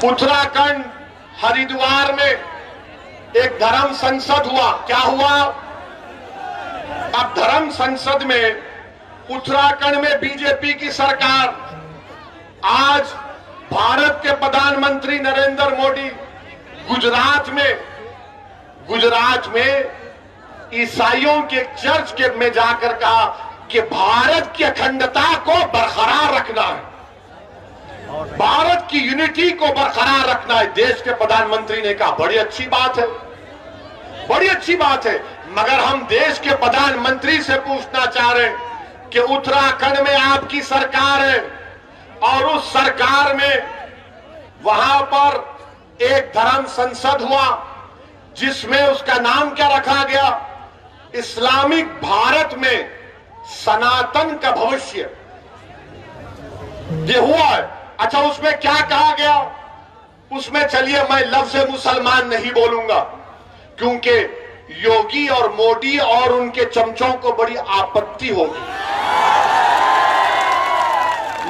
उत्तराखंड हरिद्वार में एक धर्म संसद हुआ। क्या हुआ? अब धर्म संसद में उत्तराखंड में बीजेपी की सरकार, आज भारत के प्रधानमंत्री नरेंद्र मोदी गुजरात में ईसाइयों के चर्च के में जाकर कहा कि भारत की अखंडता को बरकरार रखना है, भारत की यूनिटी को बरकरार रखना है। देश के प्रधानमंत्री ने कहा बड़ी अच्छी बात है, बड़ी अच्छी बात है। मगर हम देश के प्रधानमंत्री से पूछना चाह रहे हैं कि उत्तराखंड में आपकी सरकार है और उस सरकार में वहां पर एक धर्म संसद हुआ जिसमें उसका नाम क्या रखा गया? इस्लामिक भारत में सनातन का भविष्य, ये हुआ है। अच्छा, उसमें क्या कहा गया? उसमें चलिए मैं लफ्ज़ मुसलमान नहीं बोलूंगा क्योंकि योगी और मोदी और उनके चमचों को बड़ी आपत्ति होगी।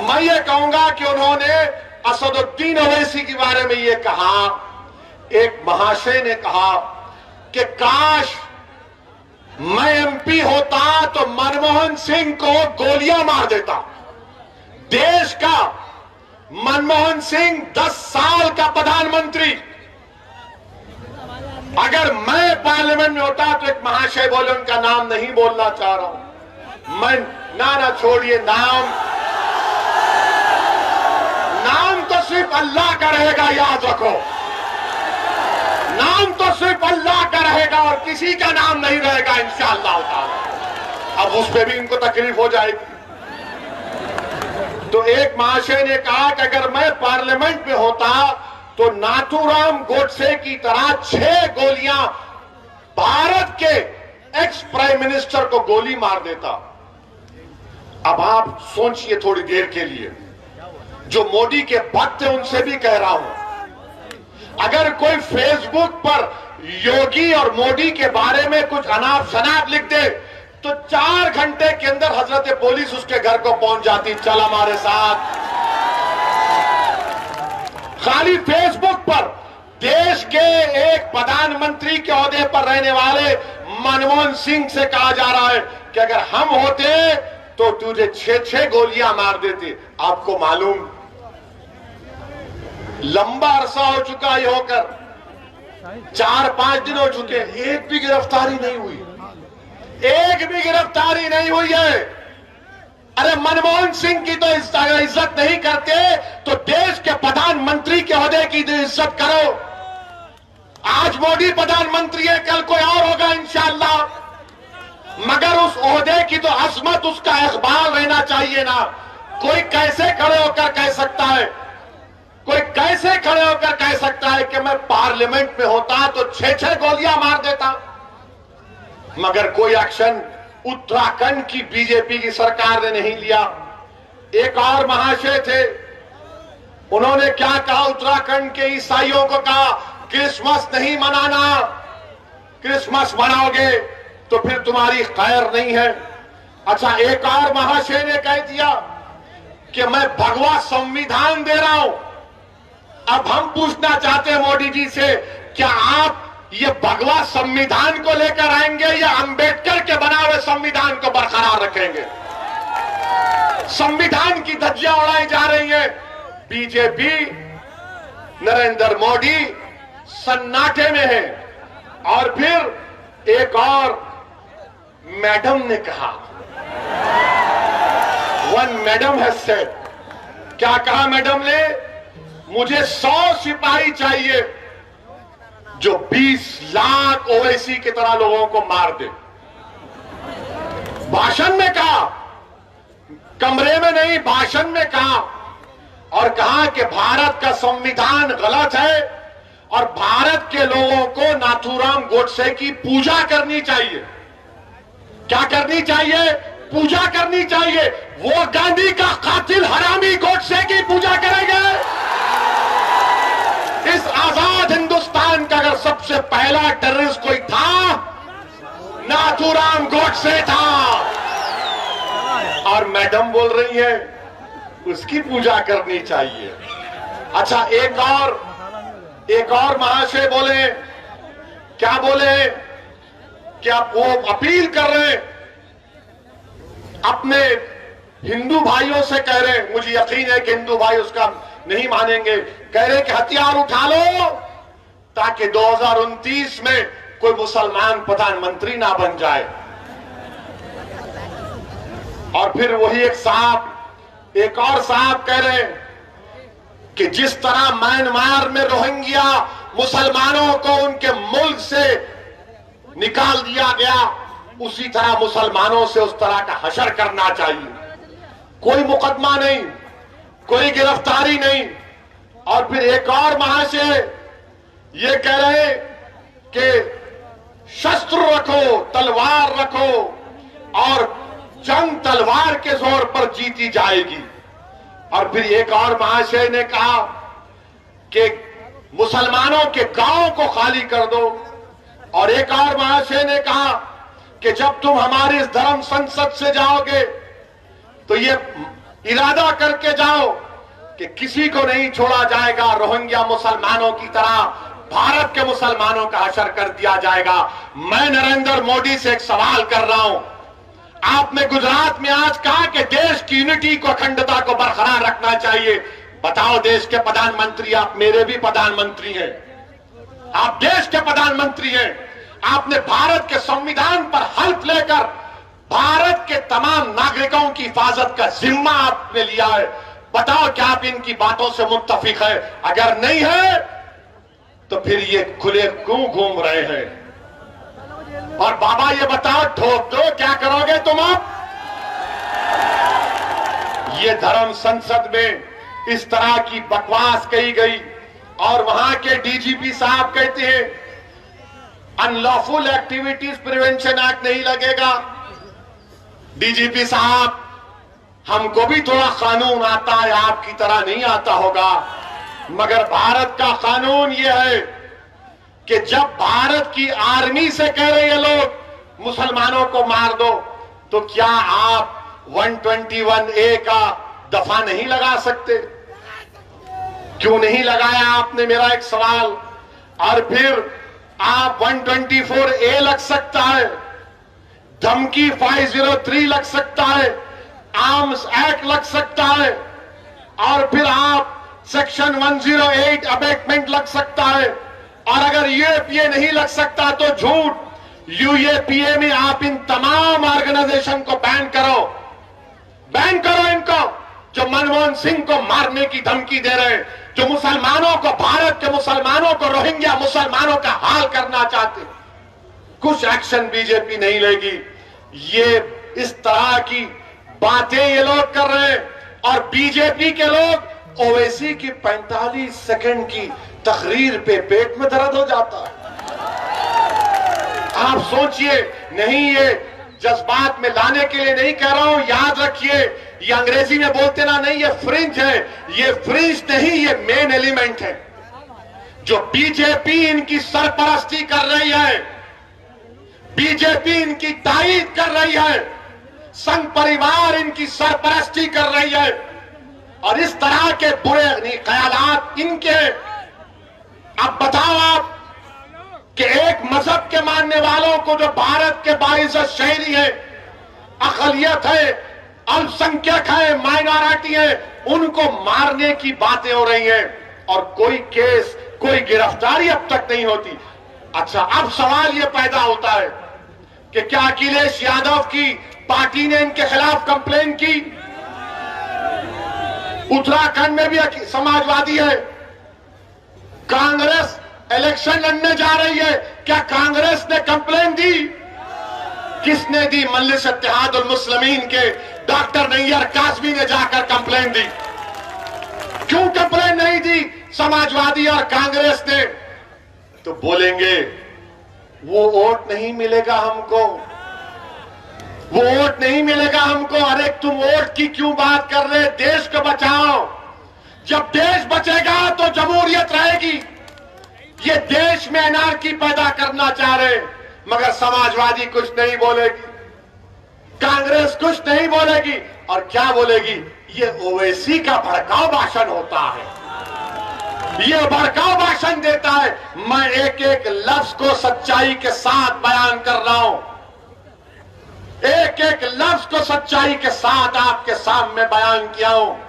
मैं ये कहूंगा कि उन्होंने असदुद्दीन ओवैसी के बारे में ये कहा, एक महाशय ने कहा कि काश मैं एमपी होता तो मनमोहन सिंह को गोलियां मार देता। देश का मनमोहन सिंह 10 साल का प्रधानमंत्री, अगर मैं पार्लियामेंट में होता तो एक महाशय बोले, उनका नाम नहीं बोलना चाह रहा हूं मैं, ना छोड़िए, नाम तो सिर्फ अल्लाह का रहेगा, याद रखो, नाम तो सिर्फ अल्लाह का रहेगा और किसी का नाम नहीं रहेगा इंशाअल्लाह ताला। अब उस पर भी इनको तकलीफ हो जाएगी। तो एक महाशय ने कहा कि अगर मैं पार्लियामेंट में होता तो नाथूराम गोडसे की तरह 6 गोलियां भारत के एक्स प्राइम मिनिस्टर को गोली मार देता। अब आप सोचिए थोड़ी देर के लिए, जो मोदी के भक्त हैं उनसे भी कह रहा हूं, अगर कोई फेसबुक पर योगी और मोदी के बारे में कुछ अनाप शनाप लिख दे तो 4 घंटे के अंदर हजरत पुलिस उसके घर को पहुंच जाती, चल हमारे साथ। खाली फेसबुक पर देश के एक प्रधानमंत्री के ओहदे पर रहने वाले मनमोहन सिंह से कहा जा रहा है कि अगर हम होते तो तुझे 6 गोलियां मार देते। आपको मालूम, लंबा अरसा हो चुका है होकर, 4-5 दिन हो चुके, एक भी गिरफ्तारी नहीं हुई, एक भी गिरफ्तारी नहीं हुई है। अरे मनमोहन सिंह की तो इज्जत नहीं करते तो देश के प्रधानमंत्री के ओहदे की तो इज्जत करो। आज मोदी प्रधानमंत्री है, कल कोई और होगा इंशाअल्लाह, मगर उस ओहदे की तो अजमत, उसका इकबाल रहना चाहिए ना। कोई कैसे खड़े होकर कह सकता है, कोई कैसे खड़े होकर कह सकता है कि मैं पार्लियामेंट में होता तो 6 गोलियां मार देता? मगर कोई एक्शन उत्तराखंड की बीजेपी की सरकार ने नहीं लिया। एक और महाशय थे, उन्होंने क्या कहा? उत्तराखंड के ईसाइयों को कहा क्रिसमस नहीं मनाना, क्रिसमस मनाओगे तो फिर तुम्हारी खैर नहीं है। अच्छा, एक और महाशय ने कह दिया कि मैं भगवा संविधान दे रहा हूं। अब हम पूछना चाहते हैं मोदी जी से, क्या आप ये भगवा संविधान को लेकर आएंगे या अंबेडकर के बनाए हुए संविधान को बरकरार रखेंगे? संविधान की धज्जियां उड़ाई जा रही हैं। बीजेपी, नरेंद्र मोदी सन्नाटे में है। और फिर एक और मैडम ने कहा, वन मैडम हैज सेड, क्या कहा मैडम ने? मुझे 100 सिपाही चाहिए जो 20 लाख ओवैसी की तरह लोगों को मार दे। भाषण में कहा, कमरे में नहीं, भाषण में कहा, और कहा कि भारत का संविधान गलत है और भारत के लोगों को नाथूराम गोडसे की पूजा करनी चाहिए। क्या करनी चाहिए? पूजा करनी चाहिए। वो गांधी का कातिल हरामी गोडसे की पूजा करेंगे। इस आजाद हिंदुस्तान का अगर सबसे पहला टेररिस्ट कोई था, नाथूराम गोडसे था। और मैडम बोल रही है उसकी पूजा करनी चाहिए। अच्छा, एक और महाशय बोले, क्या बोले कि आप वो अपील कर रहे हैं, अपने हिंदू भाइयों से कह रहे हैं, मुझे यकीन है कि हिंदू भाई उसका नहीं मानेंगे, कह रहे कि हथियार उठा लो ताकि 2029 में कोई मुसलमान प्रधानमंत्री ना बन जाए। और फिर वही एक और साहब कह रहे हैं कि जिस तरह म्यांमार में रोहिंग्या मुसलमानों को उनके मुल्क से निकाल दिया गया, उसी तरह मुसलमानों से उस तरह का हशर करना चाहिए। कोई मुकदमा नहीं, कोई गिरफ्तारी नहीं। और फिर एक और महाशय ये कह रहे कि शस्त्र रखो, तलवार रखो और जंग तलवार के जोर पर जीती जाएगी। और फिर एक और महाशय ने कहा कि मुसलमानों के गांव को खाली कर दो। और एक और महाशय ने कहा कि जब तुम हमारी इस धर्म संसद से जाओगे तो ये इरादा करके जाओ कि किसी को नहीं छोड़ा जाएगा, रोहिंग्या मुसलमानों की तरह भारत के मुसलमानों का हशर कर दिया जाएगा। मैं नरेंद्र मोदी से एक सवाल कर रहा हूं, आपने गुजरात में आज कहा कि देश की यूनिटी को, अखंडता को बरकरार रखना चाहिए। बताओ, देश के प्रधानमंत्री, आप मेरे भी प्रधानमंत्री हैं, आप देश के प्रधानमंत्री हैं, आपने भारत के संविधान पर हल्फ लेकर भारत के तमाम नागरिकों की हिफाजत का जिम्मा आपने लिया है। बताओ क्या आप इनकी बातों से मुत्तफिक है? अगर नहीं है तो फिर ये खुले क्यों घूम रहे हैं? और बाबा ये बताओ, ठोक दो, क्या करोगे तुम अब? ये धर्म संसद में इस तरह की बकवास कही गई और वहां के डीजीपी साहब कहते हैं अनलॉफुल एक्टिविटीज प्रिवेंशन एक्ट नहीं लगेगा। डीजीपी साहब, हमको भी थोड़ा कानून आता है, आपकी तरह नहीं आता होगा, मगर भारत का कानून यह है कि जब भारत की आर्मी से कह रहे हैं लोग मुसलमानों को मार दो, तो क्या आप 121A का दफा नहीं लगा सकते? क्यों नहीं लगाया आपने, मेरा एक सवाल। और फिर आप 124A लग सकता है, धमकी 503 लग सकता है, आर्म्स एक्ट लग सकता है, और फिर आप सेक्शन 108 अबेटमेंट लग सकता है। और अगर यूएपीए नहीं लग सकता तो झूठ, यूएपीए में आप इन तमाम ऑर्गेनाइजेशन को बैन करो इनको जो मनमोहन सिंह को मारने की धमकी दे रहे हैं, जो मुसलमानों को, भारत के मुसलमानों को, रोहिंग्या मुसलमानों का हाल करना चाहते। कुछ एक्शन बीजेपी नहीं लेगी। ये इस तरह की बातें ये लोग कर रहे हैं। और बीजेपी के लोग ओवैसी की 45 सेकंड की तकरीर पे पेट में दर्द हो जाता है। आप सोचिए, नहीं, ये जज्बात में लाने के लिए नहीं कह रहा हूं, याद रखिए, ये अंग्रेजी में बोलते ना, नहीं, ये फ्रिंज है। ये फ्रिंज नहीं, ये मेन एलिमेंट है। जो बीजेपी इनकी सरपरस्ती कर रही है, बीजेपी इनकी तायीद कर रही है, संघ परिवार इनकी सरपरस्ती कर रही है, और इस तरह के बुरे ख्यालात इनके। अब बताओ आप कि एक मजहब के मानने वालों को, जो भारत के बाइज्जत शहरी है, अकलियत है, अल्पसंख्यक है, माइनॉरिटी है, उनको मारने की बातें हो रही हैं और कोई केस, कोई गिरफ्तारी अब तक नहीं होती। अच्छा, अब सवाल यह पैदा होता है कि क्या अखिलेश यादव की पार्टी ने इनके खिलाफ कंप्लेन की? उत्तराखंड में भी समाजवादी है, कांग्रेस इलेक्शन लड़ने जा रही है, क्या कांग्रेस ने कंप्लेन दी? किसने दी? मजलिस इत्तेहादुल मुस्लिमीन के डॉक्टर नैयर कासमी ने जाकर कंप्लेन दी। क्यों कंप्लेन नहीं दी समाजवादी और कांग्रेस ने? तो बोलेंगे वो वोट नहीं मिलेगा हमको, वो वोट नहीं मिलेगा हमको। अरे तुम वोट की क्यों बात कर रहे? देश को बचाओ। जब देश बचेगा तो जमहूरियत रहेगी। ये देश में अनार्की पैदा करना चाह रहे, मगर समाजवादी कुछ नहीं बोलेगी, कांग्रेस कुछ नहीं बोलेगी। और क्या बोलेगी? ये ओवैसी का भड़काऊ भाषण होता है। ये भड़काऊ भाषण देता है। मैं एक एक लफ्ज को सच्चाई के साथ बयान कर रहा हूं, एक एक लफ्ज को सच्चाई के साथ आपके सामने बयान किया हूं।